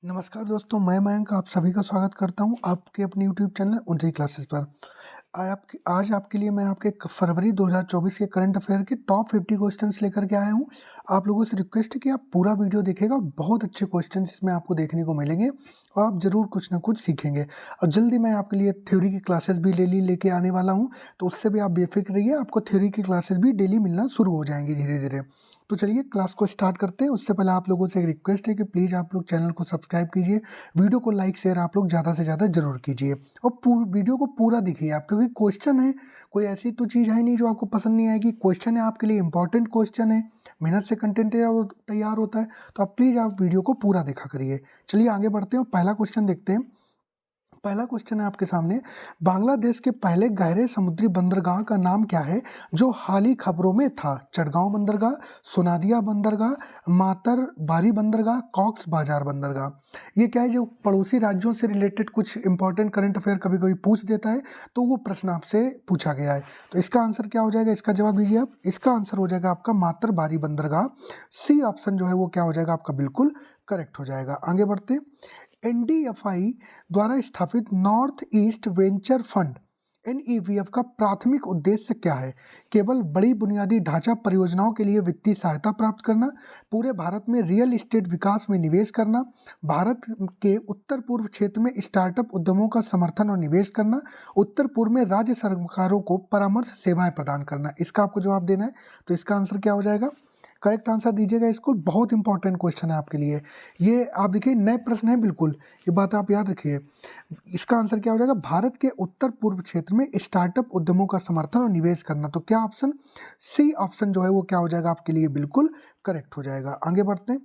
नमस्कार दोस्तों, मैं मयंक आप सभी का स्वागत करता हूँ आपके अपने यूट्यूब चैनल ऊंचाई क्लासेस पर। आज आपके लिए मैं आपके फरवरी 2024 के करंट अफेयर के टॉप 50 क्वेश्चंस लेकर के आया हूँ। आप लोगों से रिक्वेस्ट है कि आप पूरा वीडियो देखिएगा, बहुत अच्छे क्वेश्चंस इसमें आपको देखने को मिलेंगे और आप ज़रूर कुछ ना कुछ सीखेंगे। और जल्दी मैं आपके लिए थ्योरी की क्लासेस भी डेली लेके आने वाला हूँ, तो उससे भी आप बेफिक्र रहिए, आपको थ्योरी की क्लासेस भी डेली मिलना शुरू हो जाएंगी धीरे-धीरे। तो चलिए क्लास को स्टार्ट करते हैं। उससे पहले आप लोगों से एक रिक्वेस्ट है कि प्लीज़ आप लोग चैनल को सब्सक्राइब कीजिए, वीडियो को लाइक शेयर आप लोग ज़्यादा से ज़्यादा ज़रूर कीजिए और वीडियो को पूरा देखिए आप, क्योंकि क्वेश्चन है, कोई ऐसी तो चीज़ है नहीं जो आपको पसंद नहीं आएगी। क्वेश्चन है आपके लिए इंपॉर्टेंट क्वेश्चन है, मेहनत से कंटेंट तैयार होता है, तो आप प्लीज़ आप वीडियो को पूरा देखा करिए। चलिए आगे बढ़ते हैं और पहला क्वेश्चन देखते हैं। पहला क्वेश्चन है आपके सामने, बांग्लादेश के पहले गहरे समुद्री बंदरगाह का नाम क्या है जो हाल ही खबरों में था? चटगांव बंदरगाह, सोनादिया बंदरगाह, मातर बारी बंदरगाह, कॉक्स बाजार बंदरगाह। ये क्या है, जो पड़ोसी राज्यों से रिलेटेड कुछ इंपॉर्टेंट करंट अफेयर कभी कभी पूछ देता है, तो वो प्रश्न आपसे पूछा गया है। तो इसका आंसर क्या हो जाएगा, इसका जवाब दीजिए आप। इसका आंसर हो जाएगा आपका मातर बारी बंदरगाह। सी ऑप्शन जो है वो क्या हो जाएगा आपका, बिल्कुल करेक्ट हो जाएगा। आगे बढ़ते हैं। एनडीएफआई द्वारा स्थापित नॉर्थ ईस्ट वेंचर फंड एनईवीएफ का प्राथमिक उद्देश्य क्या है? केवल बड़ी बुनियादी ढांचा परियोजनाओं के लिए वित्तीय सहायता प्राप्त करना, पूरे भारत में रियल एस्टेट विकास में निवेश करना, भारत के उत्तर पूर्व क्षेत्र में स्टार्टअप उद्यमों का समर्थन और निवेश करना, उत्तर पूर्व में राज्य सरकारों को परामर्श सेवाएं प्रदान करना। इसका आपको जवाब देना है, तो इसका आंसर क्या हो जाएगा? करेक्ट आंसर दीजिएगा इसको, बहुत इंपॉर्टेंट क्वेश्चन है आपके लिए। ये आप देखिए नए प्रश्न है बिल्कुल, ये बात आप याद रखिए। इसका आंसर क्या हो जाएगा? भारत के उत्तर पूर्व क्षेत्र में स्टार्टअप उद्यमों का समर्थन और निवेश करना। तो क्या ऑप्शन सी ऑप्शन जो है वो क्या हो जाएगा आपके लिए, बिल्कुल करेक्ट हो जाएगा। आगे बढ़ते हैं।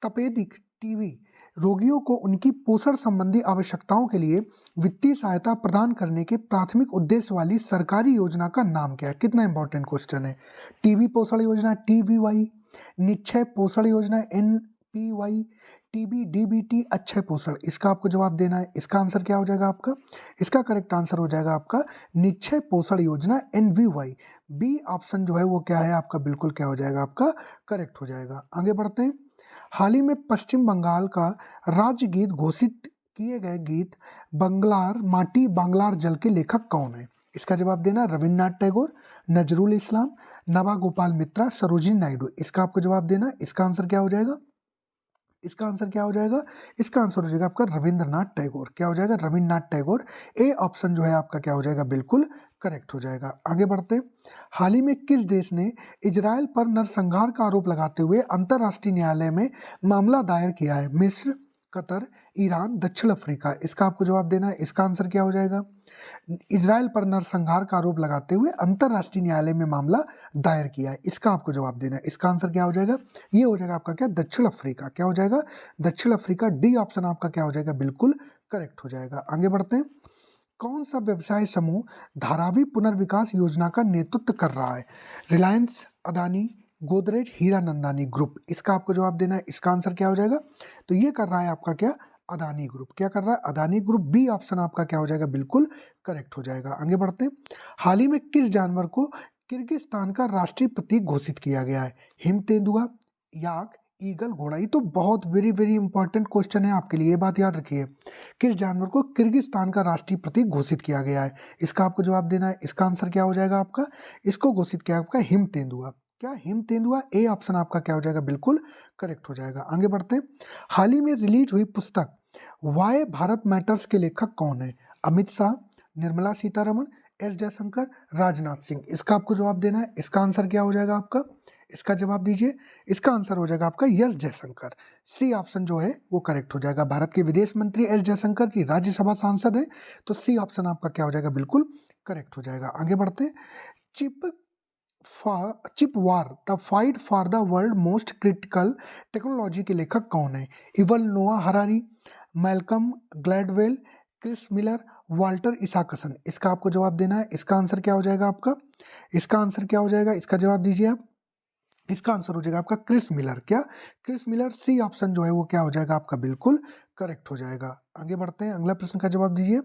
तपेदिक टीबी रोगियों को उनकी पोषण संबंधी आवश्यकताओं के लिए वित्तीय सहायता प्रदान करने के प्राथमिक उद्देश्य वाली सरकारी योजना का नाम क्या है? कितना इंपॉर्टेंट क्वेश्चन है। टीबी पोषण योजना TBY, निक्षय पोषण योजना NPY, टीबी DBT अक्षय पोषण। इसका आपको जवाब देना है। इसका आंसर क्या हो जाएगा आपका? इसका करेक्ट आंसर हो जाएगा आपका निक्षय पोषण योजना NVY। बी ऑप्शन जो है वो क्या है आपका, बिल्कुल क्या हो जाएगा आपका, करेक्ट हो जाएगा। आगे बढ़ते हैं। हाल ही में पश्चिम बंगाल का राज्य गीत घोषित किए गए गीत बंगलार माटी बांग्लार जल के लेखक कौन है? इसका जवाब देना रविन्द्रनाथ टैगोर, नजरुल इस्लाम, नवा गोपाल मित्रा, सरोजिनी नायडू। इसका आपको जवाब देना। इसका आंसर क्या हो जाएगा? इसका आंसर क्या हो जाएगा? इसका आंसर हो जाएगा आपका रविंद्रनाथ टैगोर। क्या हो जाएगा? रविन्द्रनाथ टैगोर। ए ऑप्शन जो है आपका क्या हो जाएगा, बिल्कुल करेक्ट हो जाएगा। आगे बढ़ते हैं। हाल ही में किस देश ने इजरायल पर नरसंहार का आरोप लगाते हुए अंतर्राष्ट्रीय न्यायालय में मामला दायर किया है? मिस्र, कतर, ईरान, दक्षिण अफ्रीका। इसका आपको जवाब देना है। इसका आंसर क्या हो जाएगा? इजरायल पर नरसंहार का आरोप लगाते हुए अंतर्राष्ट्रीय न्यायालय में मामला दायर किया है। इसका आपको जवाब देना है। इसका आंसर क्या हो जाएगा? ये हो जाएगा आपका क्या, दक्षिण अफ्रीका। क्या हो जाएगा? दक्षिण अफ्रीका। डी ऑप्शन आपका क्या हो जाएगा, बिल्कुल करेक्ट हो जाएगा। आगे बढ़ते हैं। कौन सा व्यवसाय समूह धारावी पुनर्विकास योजना का नेतृत्व कर रहा है? रिलायंस, अदानी, गोदरेज, हीरानंदानी ग्रुप। इसका आपको जवाब देना है। इसका आंसर क्या हो जाएगा? तो ये कर रहा है आपका क्या, अदानी ग्रुप। क्या कर रहा है? अदानी ग्रुप। बी ऑप्शन आपका क्या हो जाएगा, बिल्कुल करेक्ट हो जाएगा। आगे बढ़ते हैं। हाल ही में किस जानवर को किर्गिस्तान का राष्ट्रीय प्रतीक घोषित किया गया है? हिम तेंदुआ, याक, ईगल, घोड़ा। ये तो बहुत वेरी वेरी इंपॉर्टेंट क्वेश्चन है आपके लिए, ये बात याद रखिए। किस जानवर को किर्गिस्तान का राष्ट्रीय प्रतीक घोषित किया गया है? इसका आपको जवाब देना है। इसका आंसर क्या हो जाएगा आपका? इसको घोषित किया आपका हिम तेंदुआ। क्या हिम तेंदुआ? ए ऑप्शन आपका क्या हो जाएगा, बिल्कुल करेक्ट हो जाएगा। आगे बढ़ते हैं। हाल ही में रिलीज हुई पुस्तक वाई भारत मैटर्स के लेखक कौन है? अमित शाह, निर्मला सीतारमण, एस जयशंकर, राजनाथ सिंह। इसका आपको जवाब देना है। इसका आंसर क्या हो जाएगा आपका? इसका जवाब दीजिए। इसका आंसर हो जाएगा आपका एस जयशंकर। सी ऑप्शन जो है वो करेक्ट हो जाएगा। भारत के विदेश मंत्री एस जयशंकर जी राज्यसभा सांसद है, तो सी ऑप्शन आपका क्या हो जाएगा, बिल्कुल करेक्ट हो जाएगा। आगे बढ़ते हैं। Chip chip war the fight for the world most critical technology के लेखक कौन है? Yuval Noah Harari, Malcolm Gladwell, Chris Miller, Walter Isaacson. इसका आपको जवाब देना है। इसका आंसर क्या हो जाएगा आपका? इसका आंसर क्या हो जाएगा? इसका जवाब दीजिए आप। इसका आंसर हो जाएगा आपका क्रिस मिलर। क्या? Chris Miller. सी ऑप्शन जो है वो क्या हो जाएगा आपका, बिल्कुल करेक्ट हो जाएगा। आगे बढ़ते हैं। अगला प्रश्न का जवाब दीजिए।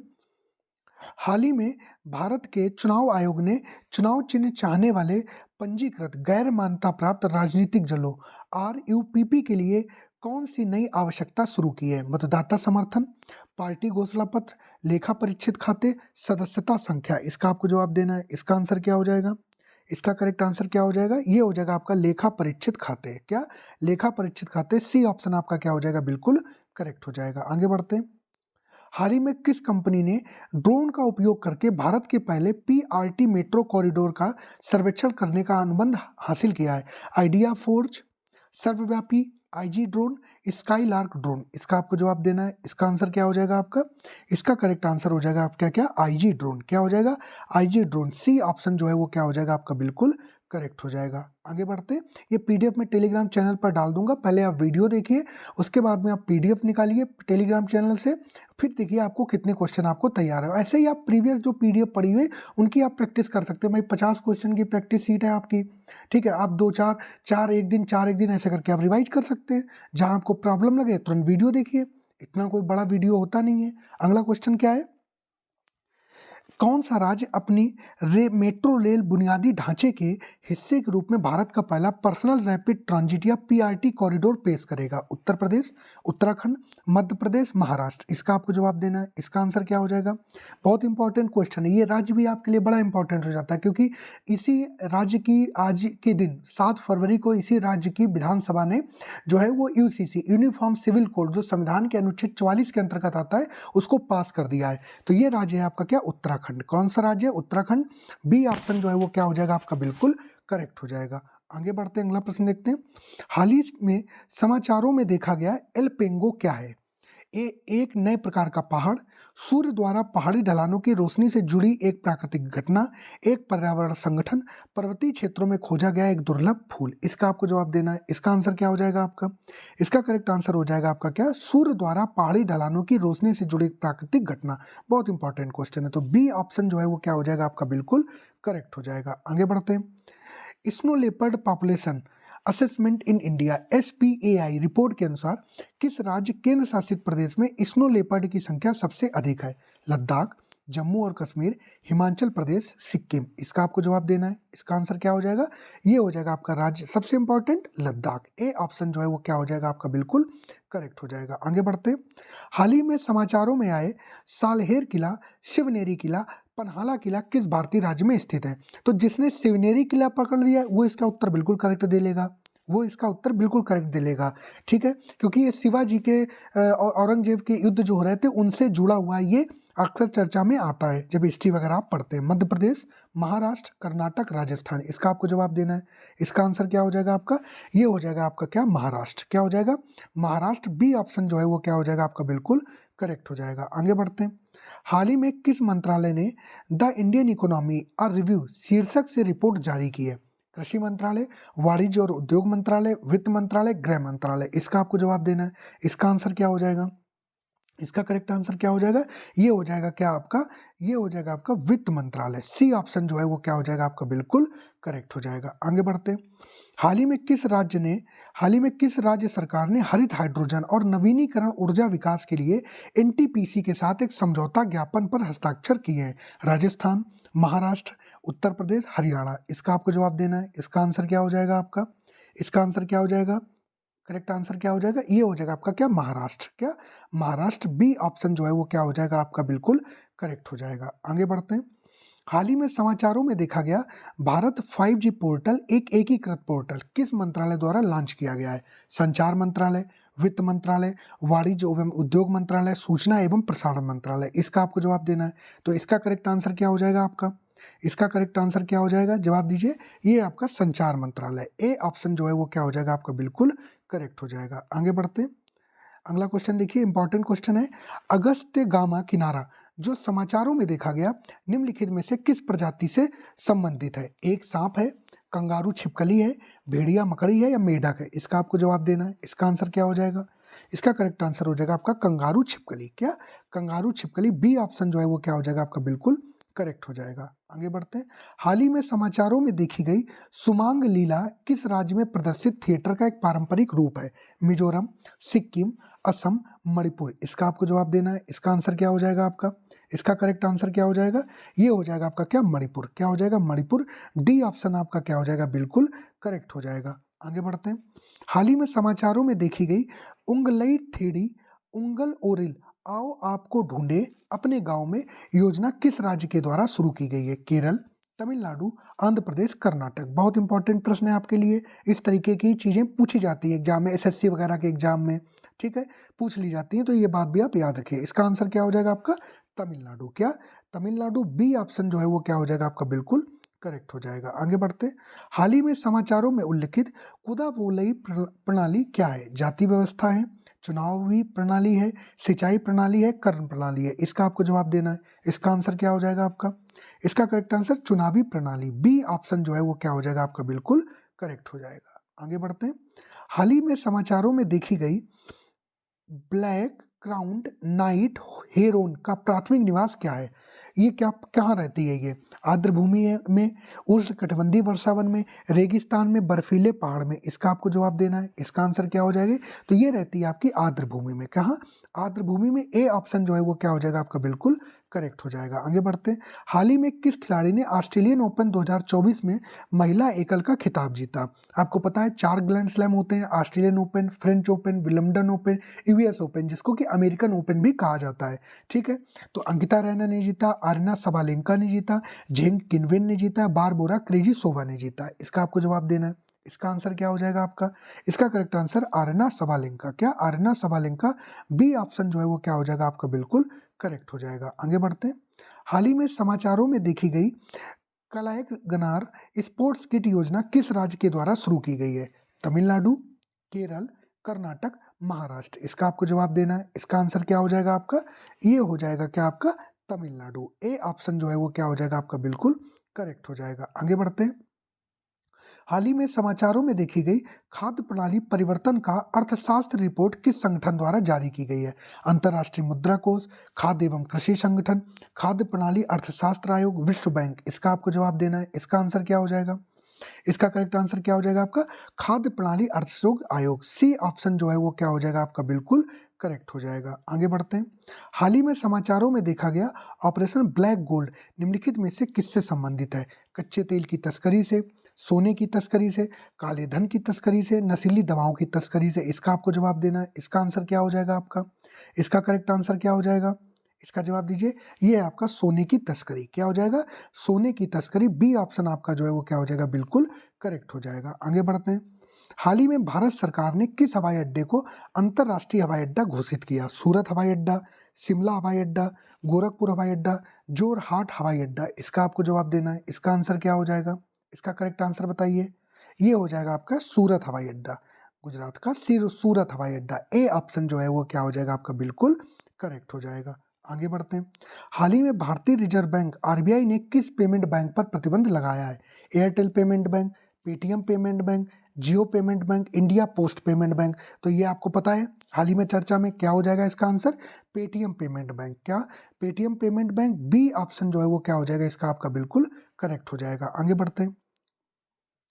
हाल ही में भारत के चुनाव आयोग ने चुनाव चिन्ह चाहने वाले पंजीकृत गैर मान्यता प्राप्त राजनीतिक दलों RUPP के लिए कौन सी नई आवश्यकता शुरू की है? मतदाता समर्थन, पार्टी घोषणा पत्र, लेखा परीक्षित खाते, सदस्यता संख्या। इसका आपको जवाब देना है। इसका आंसर क्या हो जाएगा? इसका करेक्ट आंसर क्या हो जाएगा? ये हो जाएगा आपका लेखा परीक्षित खाते। क्या? लेखा परीक्षित खाते। सी ऑप्शन आपका क्या हो जाएगा? बिल्कुल करेक्ट हो जाएगा। आगे बढ़ते हैं। हाल ही में किस कंपनी ने ड्रोन का उपयोग करके भारत के पहले पीआरटी मेट्रो कॉरिडोर का सर्वेक्षण करने का अनुबंध हासिल किया है? आइडिया फोर्ज, सर्वव्यापी, IG drone, sky lark drone. इसका आपको जवाब देना है। इसका आंसर क्या हो जाएगा आपका? इसका करेक्ट आंसर हो जाएगा आपका क्या? IG drone. क्या हो जाएगा? IG drone. सी ऑप्शन जो है वो क्या हो जाएगा आपका? बिल्कुल करेक्ट हो जाएगा। आगे बढ़ते हैं। ये पीडीएफ मैं टेलीग्राम चैनल पर डाल दूंगा, पहले आप वीडियो देखिए, उसके बाद में आप पीडीएफ निकालिए टेलीग्राम चैनल से, फिर देखिए आपको कितने क्वेश्चन आपको तैयार है। ऐसे ही आप प्रीवियस जो पीडीएफ पढ़ी हुई उनकी आप प्रैक्टिस कर सकते हैं। भाई 50 क्वेश्चन की प्रैक्टिस सीट है आपकी, ठीक है। आप 2 4 4 एक दिन ऐसे करके आप रिवाइज कर सकते हैं। जहां आपको प्रॉब्लम लगे तुरंत वीडियो देखिए, इतना कोई बड़ा वीडियो होता नहीं है। अगला क्वेश्चन क्या है? कौन सा राज्य अपनी मेट्रो रेल बुनियादी ढांचे के हिस्से के रूप में भारत का पहला पर्सनल रैपिड ट्रांजिट या पीआरटी कॉरिडोर पेश करेगा? उत्तर प्रदेश, उत्तराखंड, मध्य प्रदेश, महाराष्ट्र। इसका आपको जवाब देना है। इसका आंसर क्या हो जाएगा? बहुत इंपॉर्टेंट क्वेश्चन है। ये राज्य भी आपके लिए बड़ा इंपॉर्टेंट हो जाता है, क्योंकि इसी राज्य की आज के दिन 7 फरवरी को इसी राज्य की विधानसभा ने जो है वो यूसीसी, यूनिफॉर्म सिविल कोड, जो संविधान के अनुच्छेद 44 के अंतर्गत आता है, उसको पास कर दिया है। तो ये राज्य है आपका क्या? उत्तराखंड। कौन सा राज्य है? उत्तराखंड। बी ऑप्शन जो है वो क्या हो जाएगा आपका? बिल्कुल करेक्ट हो जाएगा। आगे बढ़ते हैं, अगला प्रश्न देखते हैं। हाल ही में समाचारों में देखा गया एल पेंगो क्या है? ये एक नए प्रकार का पहाड़, सूर्य द्वारा पहाड़ी ढलानों की रोशनी से जुड़ी एक प्राकृतिक घटना, एक पर्यावरण संगठन, पर्वतीय क्षेत्रों में खोजा गया एक दुर्लभ फूल। इसका आपको जवाब देना है। इसका आंसर क्या हो जाएगा आपका? इसका करेक्ट आंसर हो जाएगा आपका क्या? सूर्य द्वारा पहाड़ी ढलानों की रोशनी से जुड़ी एक प्राकृतिक घटना। बहुत इंपॉर्टेंट क्वेश्चन है। तो बी ऑप्शन जो है वो क्या हो जाएगा आपका? बिल्कुल करेक्ट हो जाएगा। आगे बढ़ते हैं। Snow leopard population assessment in India SPAI report के अनुसार किस राज्य केंद्र शासित प्रदेश में स्नो लेपर्ड की संख्या सबसे अधिक है? लद्दाख, जम्मू और कश्मीर, हिमाचल प्रदेश, सिक्किम। इसका आपको जवाब देना है। इसका आंसर क्या हो जाएगा? ये हो जाएगा आपका राज्य सबसे इंपॉर्टेंट लद्दाख। ए ऑप्शन जो है वो क्या हो जाएगा आपका? बिल्कुल करेक्ट हो जाएगा। आगे बढ़ते हैं। हाल ही में समाचारों में आए सालहेर किला, शिवनेरी किला, पन्हाला किला किस भारतीय राज्य में स्थित है? तो जिसने शिवनेरी किला पकड़ लिया वो इसका उत्तर बिल्कुल करेक्ट दे लेगा। वो इसका उत्तर बिल्कुल करेक्ट दे लेगा, ठीक है, क्योंकि ये शिवाजी के और औरंगजेब के युद्ध जो हो रहे थे उनसे जुड़ा हुआ है। ये अक्सर चर्चा में आता है जब हिस्ट्री वगैरह आप पढ़ते हैं। मध्य प्रदेश, महाराष्ट्र, कर्नाटक, राजस्थान। इसका आपको जवाब देना है। इसका आंसर क्या हो जाएगा आपका? ये हो जाएगा आपका क्या? महाराष्ट्र। क्या हो जाएगा? महाराष्ट्र। बी ऑप्शन जो है वो क्या हो जाएगा आपका? बिल्कुल करेक्ट हो जाएगा। आगे बढ़ते हैं। हाल ही में किस मंत्रालय ने the Indian economy a review शीर्षक से रिपोर्ट जारी की है? कृषि मंत्रालय, वाणिज्य और उद्योग मंत्रालय, वित्त मंत्रालय, गृह मंत्रालय। इसका आपको जवाब देना है। इसका आंसर क्या हो जाएगा? इसका करेक्ट आंसर क्या हो जाएगा? ये हो जाएगा क्या आपका? ये हो जाएगा आपका वित्त मंत्रालय। सी ऑप्शन जो है वो क्या हो जाएगा आपका? बिल्कुल करेक्ट हो जाएगा। आगे बढ़ते हैं। हाल ही में किस राज्य सरकार ने हरित हाइड्रोजन और नवीनीकरण ऊर्जा विकास के लिए NTPC के साथ एक समझौता ज्ञापन पर हस्ताक्षर किए हैं? राजस्थान, महाराष्ट्र, उत्तर प्रदेश, हरियाणा। इसका आपको जवाब देना है। इसका आंसर क्या हो जाएगा आपका? इसका आंसर क्या हो जाएगा? करेक्ट आंसर क्या हो जाएगा? ये हो जाएगा आपका क्या? महाराष्ट्र। क्या? महाराष्ट्र। बी ऑप्शन जो है वो क्या हो जाएगा आपका? बिल्कुल करेक्ट हो जाएगा। आगे बढ़ते हैं। हाल ही में समाचारों में देखा गया भारत 5G पोर्टल एक एकीकृत पोर्टल किस मंत्रालय द्वारा लॉन्च किया गया है? संचार मंत्रालय, वित्त मंत्रालय, वाणिज्य एवं उद्योग मंत्रालय, सूचना एवं प्रसारण मंत्रालय। इसका आपको जवाब देना है। तो इसका करेक्ट आंसर क्या हो जाएगा आपका? इसका करेक्ट आंसर क्या हो जाएगा? जवाब दीजिए। ये आपका संचार मंत्रालय। ए ऑप्शन जो है वो क्या हो जाएगा आपका? बिल्कुल करेक्ट हो जाएगा। आगे बढ़ते हैं। अगला क्वेश्चन देखिए, इंपॉर्टेंट क्वेश्चन है। अगस्त्य गामा किनारा जो समाचारों में देखा गया निम्नलिखित में से किस प्रजाति से संबंधित है? एक सांप है, कंगारू छिपकली है, भेड़िया मकड़ी है या मेढक है? इसका आपको जवाब देना है। इसका आंसर क्या हो जाएगा? इसका करेक्ट आंसर हो जाएगा आपका कंगारू छिपकली। क्या? कंगारू छिपकली। बी ऑप्शन जो है वो क्या हो जाएगा आपका? बिल्कुल करेक्ट हो जाएगा। आगे बढ़ते हैं। हाल ही में समाचारों में देखी गई सुमांग लीला किस राज्य में प्रदर्शित थिएटर का एक पारंपरिक रूप है? मिजोरम, सिक्किम, असम, मणिपुर। इसका आपको जवाब देना है। इसका आंसर क्या हो जाएगा आपका? इसका करेक्ट आंसर क्या हो जाएगा? ये हो जाएगा आपका क्या? मणिपुर। क्या हो जाएगा? मणिपुर। डी ऑप्शन आपका क्या हो जाएगा? बिल्कुल करेक्ट हो जाएगा। आगे बढ़ते हैं। हाल ही में समाचारों में देखी गई उंगलई थेड़ी उंगल ओरिल आओ आपको ढूंढे अपने गांव में योजना किस राज्य के द्वारा शुरू की गई है? केरल, तमिलनाडु, आंध्र प्रदेश, कर्नाटक। बहुत इंपॉर्टेंट प्रश्न है आपके लिए। इस तरीके की चीजें पूछी जाती है एग्जाम में, एसएससी वगैरह के एग्जाम में, ठीक है, पूछ ली जाती है, तो ये बात भी आप याद रखिए। इसका आंसर क्या हो जाएगा आपका? तमिलनाडु। क्या? तमिलनाडु। बी ऑप्शन जो है वो क्या हो जाएगा आपका? बिल्कुल करेक्ट हो जाएगा। आगे बढ़ते हैं। हाल ही में समाचारों में उल्लिखित कुदावोलई प्रणाली क्या है? जाति व्यवस्था है, चुनावी प्रणाली है, सिंचाई प्रणाली है, कर प्रणाली है? इसका आपको जवाब देना है। इसका आंसर क्या हो जाएगा आपका? इसका करेक्ट आंसर चुनावी प्रणाली, बी ऑप्शन जो है वो क्या हो जाएगा आपका? बिल्कुल करेक्ट हो जाएगा। आगे बढ़ते हैं। हाल ही में समाचारों में देखी गई ब्लैक क्राउन्ड नाइट हेरोन का प्राथमिक निवास क्या है? ये क्या कहाँ रहती है? ये आर्द्र भूमि में, उष्णकटिबंधीय वर्षावन में, रेगिस्तान में, बर्फीले पहाड़ में? इसका आपको जवाब देना है। इसका आंसर क्या हो जाएगा? तो ये रहती है आपकी आर्द्र भूमि में। कहाँ? आर्द्र भूमि में। ए ऑप्शन जो है वो क्या हो जाएगा आपका? बिल्कुल करेक्ट हो जाएगा। आगे बढ़ते हैं। हाल ही में किस खिलाड़ी ने ऑस्ट्रेलियन ओपन 2024 में महिला एकल का खिताब जीता? आपको पता है 4 ग्रैंड स्लैम होते हैं, ऑस्ट्रेलियन ओपन, फ्रेंच ओपन, विलियमडन ओपन, यूएस ओपन, जिसको कि अमेरिकन ओपन भी कहा जाता है, ठीक है। तो अंकिता रैना ने जीता, आरिना सबालेंका ने जीता, जेंग किनवेन ने जीता, बारबोरा क्रेजिसोवा ने जीता। इसका आपको जवाब देना है। इसका आंसर क्या हो जाएगा आपका? इसका करेक्ट आंसर आरिना सबालेंका। क्या? आरिना सबालेंका। बी ऑप्शन जो है वो क्या हो जाएगा आपका? बिल्कुल करेक्ट हो जाएगा। आगे बढ़ते हैं। हाल ही में समाचारों में देखी गई कलायक गनार स्पोर्ट्स किट योजना किस राज्य के द्वारा शुरू की गई है? तमिलनाडु, केरल, कर्नाटक, महाराष्ट्र? इसका आपको जवाब देना है। इसका आंसर क्या हो जाएगा आपका? ये हो जाएगा क्या आपका? तमिलनाडु। ए ऑप्शन जो है वो क्या हो जाएगा आपका? बिल्कुल करेक्ट हो जाएगा। आगे बढ़ते हैं। हाल ही में समाचारों में देखी गई खाद्य प्रणाली परिवर्तन का अर्थशास्त्र रिपोर्ट किस संगठन द्वारा जारी की गई है? अंतर्राष्ट्रीय मुद्रा कोष, खाद्य एवं कृषि संगठन, खाद्य प्रणाली अर्थशास्त्र आयोग, विश्व बैंक? इसका आपको जवाब देना है। इसका आंसर क्या हो जाएगा? इसका करेक्ट आंसर क्या हो जाएगा आपका? खाद्य प्रणाली अर्थशोध आयोग। सी ऑप्शन जो है वो क्या हो जाएगा आपका? बिल्कुल करेक्ट हो जाएगा। आगे बढ़ते हैं। हाल ही में समाचारों में देखा गया ऑपरेशन ब्लैक गोल्ड निम्नलिखित में से किससे संबंधित है? कच्चे तेल की तस्करी से, सोने की तस्करी से, काले धन की तस्करी से, नशीली दवाओं की तस्करी से? इसका आपको जवाब देना है। इसका आंसर क्या हो जाएगा आपका? इसका करेक्ट आंसर क्या हो जाएगा? इसका जवाब दीजिए। ये है आपका सोने की तस्करी। क्या हो जाएगा? सोने की तस्करी। बी ऑप्शन आपका जो है वो क्या हो जाएगा? बिल्कुल करेक्ट हो जाएगा। आगे बढ़ते हैं। हाल ही में भारत सरकार ने किस हवाई अड्डे को अंतर्राष्ट्रीय हवाई अड्डा घोषित किया? सूरत हवाई अड्डा, शिमला हवाई अड्डा, गोरखपुर हवाई अड्डा, जोरहाट हवाई अड्डा? इसका आपको जवाब देना है। इसका आंसर क्या हो जाएगा? इसका करेक्ट आंसर बताइए। ये हो जाएगा आपका सूरत हवाई अड्डा, गुजरात का सूरत हवाई अड्डा। ए ऑप्शन जो है वो क्या हो जाएगा आपका? बिल्कुल करेक्ट हो जाएगा। आगे बढ़ते हैं। हाल ही में भारतीय रिजर्व बैंक आरबीआई ने किस पेमेंट बैंक पर प्रतिबंध लगाया है? Airtel payment bank, Paytm payment bank, Jio payment bank, India post payment bank? तो ये आपको पता है हाल ही में चर्चा में। क्या हो जाएगा इसका आंसर? Paytm payment bank. क्या? Paytm payment bank. B option जो है वो क्या हो जाएगा? इसका आपका बिल्कुल करेक्ट हो जाएगा। आगे बढ़ते हैं।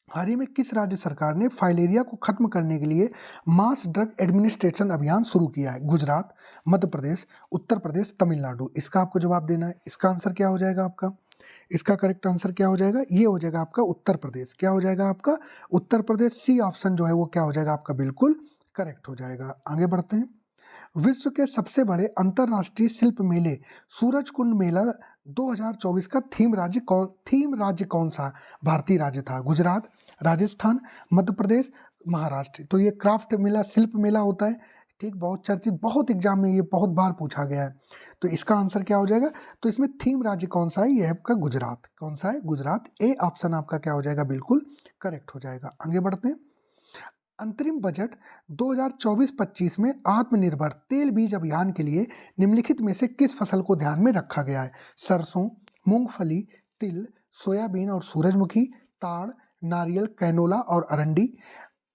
हाल ही में किस राज्य सरकार ने फाइलेरिया को खत्म करने के लिए मास ड्रग एडमिनिस्ट्रेशन अभियान शुरू किया है? गुजरात, मध्य प्रदेश, उत्तर प्रदेश, तमिलनाडु? इसका आपको जवाब देना है। इसका आंसर क्या हो जाएगा आपका? इसका करेक्ट आंसर क्या हो जाएगा? ये हो जाएगा आपका उत्तर प्रदेश। क्या हो जाएगा आपका? उत्तर प्रदेश। सी ऑप्शन जो है वो क्या हो जाएगा आपका? बिल्कुल करेक्ट हो जाएगा। आगे बढ़ते हैं। विश्व के सबसे बड़े अंतर्राष्ट्रीय शिल्प मेले सूरज कुंड मेला 2024 का थीम राज्य कौन सा भारतीय राज्य था? गुजरात, राजस्थान, मध्य प्रदेश, महाराष्ट्र? तो ये क्राफ्ट मेला, शिल्प मेला होता है, ठीक, बहुत चर्चित, बहुत एग्जाम में ये बहुत बार पूछा गया है। तो इसका आंसर क्या हो जाएगा? तो इसमें थीम राज्य कौन सा है? ये है आपका गुजरात। कौन सा है? गुजरात। ए ऑप्शन आपका क्या हो जाएगा? बिल्कुल करेक्ट हो जाएगा। आगे बढ़ते हैं। अंतरिम बजट 2024-25 में आत्मनिर्भर तेल बीज अभियान के लिए निम्नलिखित में से किस फसल को ध्यान में रखा गया है? सरसों, मूंगफली, तिल, सोयाबीन और सूरजमुखी, ताड़, नारियल, कैनोला और अरंडी,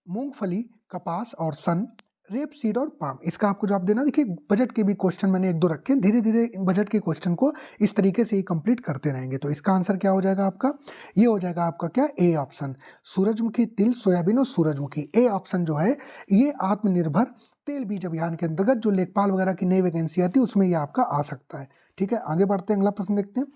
मूंगफली, कपास और सन, रेप सीड और पाम? इसका आपको जवाब देना। देखिए बजट के भी क्वेश्चन मैंने एक दो रखे, धीरे धीरे इन बजट के क्वेश्चन को इस तरीके से ही कंप्लीट करते रहेंगे। तो इसका आंसर क्या हो जाएगा आपका? ये हो जाएगा आपका क्या? ए ऑप्शन, सूरजमुखी, तिल, सोयाबीन और सूरजमुखी। ए ऑप्शन जो है ये आत्मनिर्भर तेल बीज अभियान के अंतर्गत जो लेखपाल वगैरह की नई वैकेंसी आती है उसमें ये आपका आ सकता है। ठीक है, आगे बढ़ते हैं, अगला प्रश्न देखते हैं।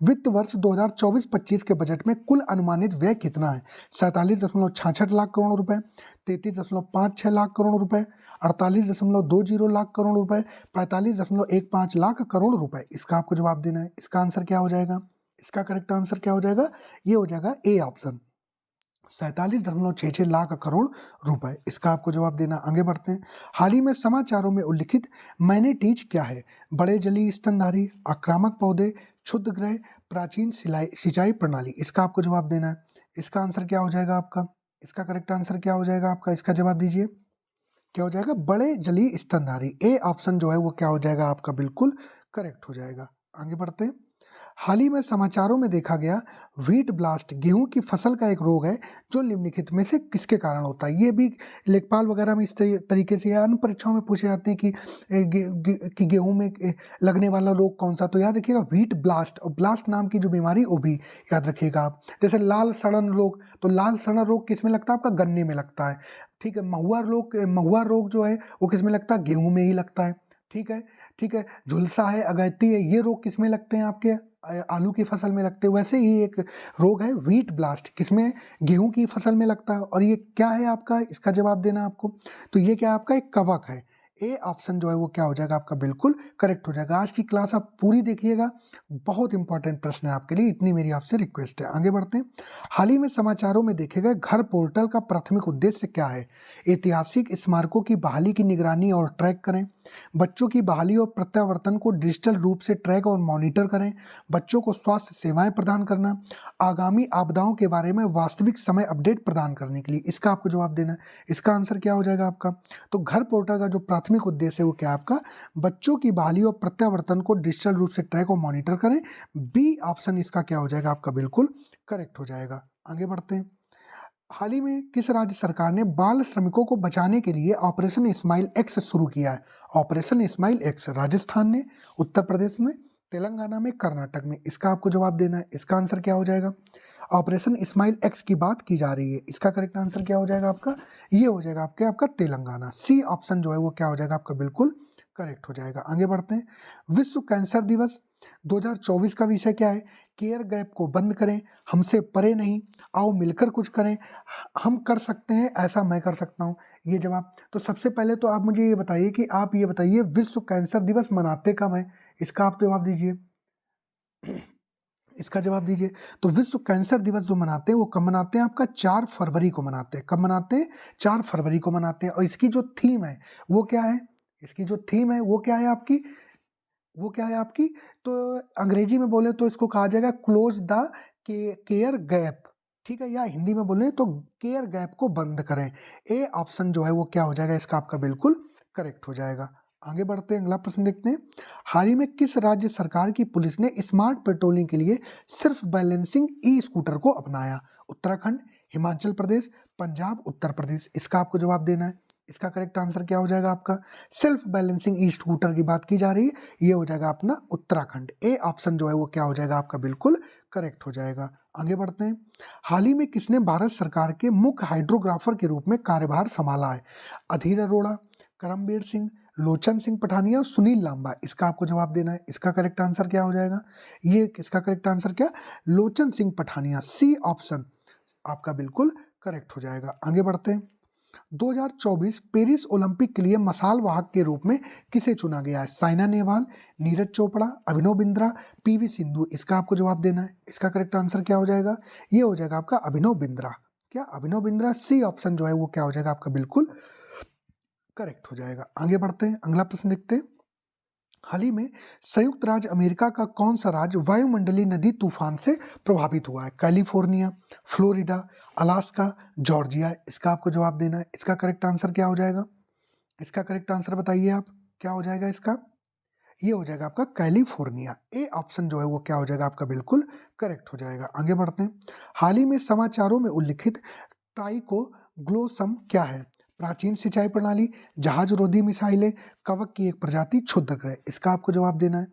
वित्त वर्ष 2024-25 के बजट में कुल अनुमानित व्यय कितना है? 47.66 लाख करोड़ रुपए, 33.56 लाख करोड़ रुपए, 48.20 लाख करोड़ रुपए, 45.15 लाख करोड़ रुपए। इसका आपको जवाब देना है। इसका आंसर क्या हो जाएगा? इसका करेक्ट आंसर क्या हो जाएगा? ये हो जाएगा ए ऑप्शन, 47.66 लाख करोड़ रुपए। इसका आपको जवाब देना। आगे बढ़ते हैं। हाल ही में समाचारों में उल्लिखित मैनेटीज क्या है? बड़े जलीय स्तनधारी, आक्रामक पौधे, क्षुद्रग्रह, प्राचीन सिंचाई प्रणाली। इसका आपको जवाब देना है। इसका आंसर क्या हो जाएगा आपका? इसका करेक्ट आंसर क्या हो जाएगा आपका? इसका जवाब दीजिए। क्या हो जाएगा? बड़े जलीय स्तनधारी। ए ऑप्शन जो है वो क्या हो जाएगा आपका? बिल्कुल करेक्ट हो जाएगा। आगे बढ़ते हैं। हाल ही में समाचारों में देखा गया व्हीट ब्लास्ट गेहूं की फसल का एक रोग है जो निम्नलिखित में से किसके कारण होता है? ये भी लेखपाल वगैरह में इस तरीके से या अन्य परीक्षाओं में पूछे जाते हैं कि कि गेहूं में लगने वाला रोग कौन सा। तो याद रखिएगा व्हीट ब्लास्ट, और ब्लास्ट नाम की जो बीमारी वो भी याद रखिएगा आप। जैसे लाल सड़न रोग, तो लाल सड़न रोग किस में लगता है? आपका गन्ने में लगता है। ठीक है, महुआ रोग जो है वो किस में लगता है? गेहूं में ही लगता है। ठीक है, ठीक है। झुलसा है, अगैती है, ये रोग किस में लगते हैं? आपके आलू की फसल में लगते हैं। वैसे ही एक रोग है व्हीट ब्लास्ट, किसमें? गेहूं की फसल में लगता है। और ये क्या है आपका? इसका जवाब देना आपको। तो ये क्या है आपका? एक कवक है। ए ऑप्शन जो है वो क्या हो जाएगा आपका? बिल्कुल करेक्ट हो जाएगा। आज की क्लास आप पूरी देखिएगा, बहुत इंपॉर्टेंट प्रश्न है आपके लिए, इतनी मेरी आपसे रिक्वेस्ट है। आगे बढ़ते हैं। हाल ही में समाचारों में देखे गए घर पोर्टल का प्राथमिक उद्देश्य क्या है? ऐतिहासिक स्मारकों की बहाली की निगरानी और ट्रैक करें, बच्चों की बहाली और प्रत्यावर्तन को डिजिटल रूप से ट्रैक और मॉनिटर करें, बच्चों को स्वास्थ्य सेवाएं प्रदान करना, आगामी आपदाओं के बारे में वास्तविक समय अपडेट प्रदान करने के लिए। इसका आपको जवाब देना है। इसका आंसर क्या हो जाएगा आपका? तो घर पोर्टल का जो प्राथमिक उद्देश्य है वो क्या है आपका? बच्चों की बहाली और प्रत्यावर्तन को डिजिटल रूप से ट्रैक और मॉनिटर करें। बी ऑप्शन इसका क्या हो जाएगा आपका? बिल्कुल करेक्ट हो जाएगा। आगे बढ़ते हैं। हाल ही में किस राज्य सरकार ने बाल श्रमिकों को बचाने के लिए ऑपरेशन इस्माइल एक्स शुरू किया है? ऑपरेशन इस्माइल एक्स राजस्थान ने, उत्तर प्रदेश में, तेलंगाना में, कर्नाटक में। इसका आपको जवाब देना है। इसका आंसर क्या हो जाएगा? ऑपरेशन इस्माइल एक्स की बात की जा रही है। इसका करेक्ट आंसर क्या हो जाएगा आपका? ये हो जाएगा आपका तेलंगाना। सी ऑप्शन जो है वो क्या हो जाएगा आपका? बिल्कुल करेक्ट हो जाएगा। आगे बढ़ते हैं। विश्व कैंसर दिवस 2024 का विषय क्या है? केयर गैप को बंद करें, हमसे परे नहीं, आओ मिलकर कुछ करें, हम कर सकते हैं, ऐसा मैं कर सकता हूँ। ये जवाब। तो सबसे पहले तो आप मुझे ये बताइए कि आप ये बताइए विश्व कैंसर दिवस मनाते कब है? इसका आप जवाब दीजिए। इसका जवाब दीजिए। तो विश्व कैंसर दिवस जो मनाते हैं वो कब मनाते हैं? आपका 4 फरवरी को मनाते हैं। कब मनाते हैं? 4 फरवरी को मनाते हैं। और इसकी जो थीम है वो क्या है? इसकी जो थीम है वो क्या है आपकी? वो क्या है आपकी? तो अंग्रेजी में बोले तो इसको कहा जाएगा क्लोज द केयर गैप। ठीक है, या हिंदी में बोले तो केयर गैप को बंद करें। ए ऑप्शन जो है वो क्या हो जाएगा? इसका आपका बिल्कुल करेक्ट हो जाएगा। आगे बढ़ते हैं, अगला प्रश्न देखते हैं। हाल ही में किस राज्य सरकार की पुलिस ने स्मार्ट पेट्रोलिंग के लिए सेल्फ बैलेंसिंग ई स्कूटर को अपनाया? उत्तराखंड, हिमाचल प्रदेश, पंजाब, उत्तर प्रदेश। इसका आपको जवाब देना है। इसका करेक्ट आंसर क्या हो जाएगा आपका? सेल्फ बैलेंसिंग ई स्कूटर की बात की जा रही है, ये हो जाएगा अपना उत्तराखंड। ए ऑप्शन जो है वो क्या हो जाएगा आपका? बिल्कुल करेक्ट हो जाएगा। आगे बढ़ते हैं। हाल ही में किसने भारत सरकार के मुख्य हाइड्रोग्राफर के रूप में कार्यभार संभाला है? अधीर अरोड़ा, करमबीर सिंह, लोचन सिंह पठानिया, सुनील लांबा। इसका आपको जवाब देना है। इसका करेक्ट आंसर क्या हो जाएगा? ये इसका करेक्ट आंसर क्या? लोचन सिंह पठानिया। सी ऑप्शन आपका बिल्कुल करेक्ट हो जाएगा। आगे बढ़ते हैं। 2024 पेरिस ओलंपिक के लिए मसाल वाहक के रूप में किसे चुना गया है? साइना नेहवाल, नीरज चोपड़ा, अभिनव बिंद्रा, पीवी सिंधु। इसका आपको जवाब देना है। इसका करेक्ट आंसर क्या हो जाएगा? ये हो जाएगा आपका अभिनव बिंद्रा। क्या? अभिनव बिंद्रा। सी ऑप्शन जो है वो क्या हो जाएगा आपका? बिल्कुल करेक्ट हो जाएगा। आगे बढ़ते हैं, अगला प्रश्न देखते हैं। हाल ही में संयुक्त राज्य अमेरिका का कौन सा राज्य वायुमंडलीय नदी तूफान से प्रभावित हुआ है? California, Florida, Alaska, Georgia. इसका आपको जवाब देना है। इसका करेक्ट आंसर क्या हो जाएगा? इसका करेक्ट आंसर बताइए आप, क्या हो जाएगा इसका? ये हो जाएगा आपका कैलिफोर्निया। ए ऑप्शन जो है वो क्या हो जाएगा आपका? बिल्कुल करेक्ट हो जाएगा। आगे बढ़ते हैं। हाल ही में समाचारों में उल्लिखित ट्राइकोग्लोसम क्या है? प्राचीन सिंचाई प्रणाली, जहाज रोधी मिसाइलें, कवक की एक प्रजाति, क्षुद्रग्रह। इसका आपको जवाब देना है।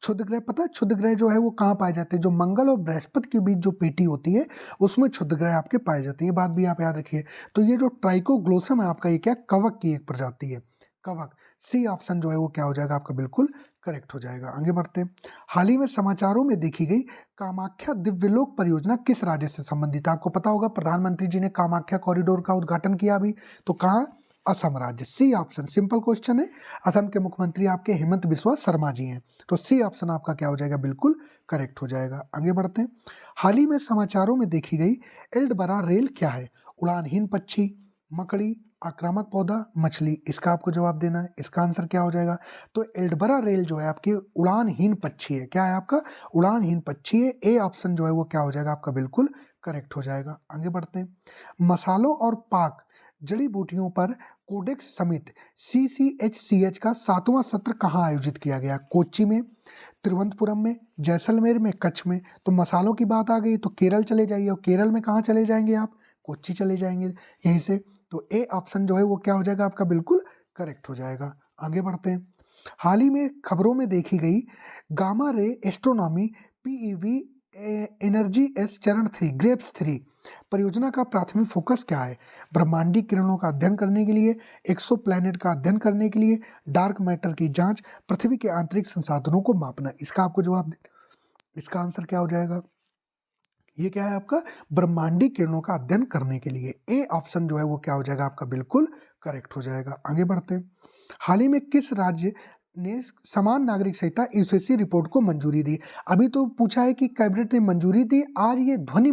क्षुद्रग्रह पता है? क्षुद्रग्रह जो है वो कहाँ पाए जाते हैं? जो मंगल और बृहस्पति के बीच जो पेटी होती है उसमें क्षुद्रग्रह आपके पाए जाते हैं। ये बात भी आप याद रखिए। तो ये जो ट्राइकोग्लोसम है आपका, ये क्या? कवक की एक प्रजाति है। कवक। सी ऑप्शन जो है वो क्या हो जाएगा आपका बिल्कुल करेक्ट हो जाएगा। आगे बढ़ते हैं। हाल ही में समाचारों में देखी गई कामाख्या दिव्यलोक परियोजना किस राज्य से संबंधित है? आपको पता होगा प्रधानमंत्री जी ने कामाख्या कॉरिडोर का उद्घाटन किया अभी, तो कहाँ? असम राज्य। सी ऑप्शन, सिंपल क्वेश्चन है। असम के मुख्यमंत्री आपके हेमंत बिस्वा शर्मा जी हैं, तो सी ऑप्शन आपका क्या हो जाएगा बिल्कुल करेक्ट हो जाएगा। आगे बढ़ते हैं। हाल ही में समाचारों में देखी गई एल्डबरा रेल क्या है? उड़ानहीन पक्षी, मकड़ी, आक्रामक पौधा, मछली। इसका आपको जवाब देना है। इसका आंसर क्या हो जाएगा? तो एल्डबरा रेल जो है आपकी उड़ानहीन पक्षी है। क्या है आपका? उड़ानहीन पक्षी है। ए ऑप्शन जो है वो क्या हो जाएगा आपका बिल्कुल करेक्ट हो जाएगा। आगे बढ़ते हैं। मसालों और पाक जड़ी बूटियों पर कोडेक्स समिट CCHCH का 7वां सत्र कहाँ आयोजित किया गया? कोच्चि में, तिरुवनंतपुरम में, जैसलमेर में, कच्छ में। तो मसालों की बात आ गई तो केरल चले जाइए, और केरल में कहाँ चले जाएंगे आप? कोच्चि चले जाएंगे यहीं से। तो ए ऑप्शन जो है वो क्या हो जाएगा आपका बिल्कुल करेक्ट हो जाएगा। आगे बढ़ते हैं। हाल ही में खबरों में देखी गई gamma ray astronomy PEV energy S चरण 3 ग्रेप्स 3 परियोजना का प्राथमिक फोकस क्या है? ब्रह्मांडीय किरणों का अध्ययन करने के लिए, एक्सो प्लैनेट का अध्ययन करने के लिए, डार्क मैटर की जांच, पृथ्वी के आंतरिक संसाधनों को मापना। इसका आपको जवाब दे, इसका आंसर क्या हो जाएगा? ये क्या है आपका? ब्रह्मांडीय किरणों का अध्ययन करने के लिए। ए ऑप्शन जो है वो क्या हो जाएगा आपका बिल्कुल करेक्ट हो जाएगा। आगे बढ़ते हैं। हाल ही में किस राज्य ने समान नागरिक संहिता यूसीसी रिपोर्ट को मंजूरी दी? अभी तो पूछा है कि कैबिनेट ने मंजूरी दी, आज ये ध्वनि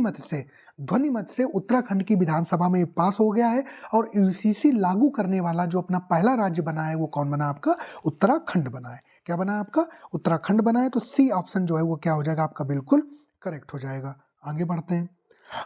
मत से उत्तराखंड की विधानसभा में पास हो गया है, और यूसीसी लागू करने वाला जो अपना पहला राज्य बना है वो कौन बना आपका? उत्तराखंड बना है। क्या बना है आपका? उत्तराखंड बना है। तो सी ऑप्शन जो है वो क्या हो जाएगा आपका बिल्कुल करेक्ट हो जाएगा। आगे बढ़ते हैं।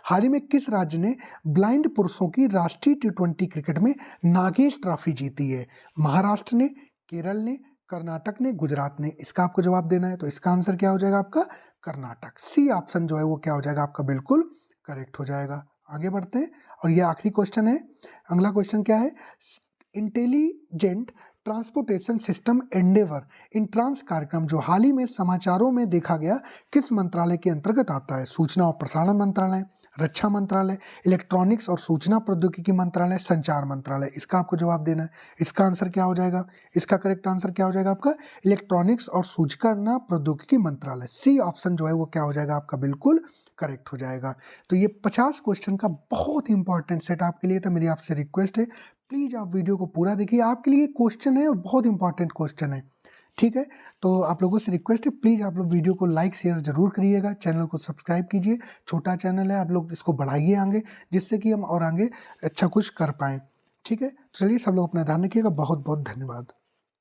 हाल ही में किस राज्य ने ब्लाइंड पुरुषों की राष्ट्रीय T20 क्रिकेट में नागेश ट्रॉफी जीती है? महाराष्ट्र ने, केरल ने, कर्नाटक ने, गुजरात ने। इसका आपको जवाब देना है। तो इसका आंसर क्या हो जाएगा आपका? कर्नाटक। सी ऑप्शन जो है वो क्या हो जाएगा आपका बिल्कुल करेक्ट हो जाएगा। आगे बढ़ते हैं। और ये आखिरी क्वेश्चन है। अगला क्वेश्चन क्या है? Intelligent transportation system Endeavour in trance कार्यक्रम जो हाल ही में समाचारों में देखा गया किस मंत्रालय के अंतर्गत आता है? सूचना और प्रसारण मंत्रालय, रक्षा मंत्रालय, इलेक्ट्रॉनिक्स और सूचना प्रौद्योगिकी मंत्रालय, संचार मंत्रालय। इसका आपको जवाब देना है। इसका आंसर क्या हो जाएगा? इसका करेक्ट आंसर क्या हो जाएगा आपका? इलेक्ट्रॉनिक्स और सूचना प्रौद्योगिकी मंत्रालय। सी ऑप्शन जो है वो क्या हो जाएगा आपका बिल्कुल करेक्ट हो जाएगा। तो ये 50 क्वेश्चन का बहुत इंपॉर्टेंट सेट आपके लिए था। मेरी आपसे रिक्वेस्ट है, प्लीज़ आप वीडियो को पूरा देखिए। आपके लिए क्वेश्चन है और बहुत इंपॉर्टेंट क्वेश्चन है, ठीक है? तो आप लोगों से रिक्वेस्ट है, प्लीज़ आप लोग वीडियो को लाइक शेयर ज़रूर करिएगा, चैनल को सब्सक्राइब कीजिए। छोटा चैनल है, आप लोग इसको बढ़ाइए आगे, जिससे कि हम और आगे अच्छा कुछ कर पाएँ, ठीक है? चलिए सब लोग अपना ध्यान रखिएगा। बहुत बहुत धन्यवाद।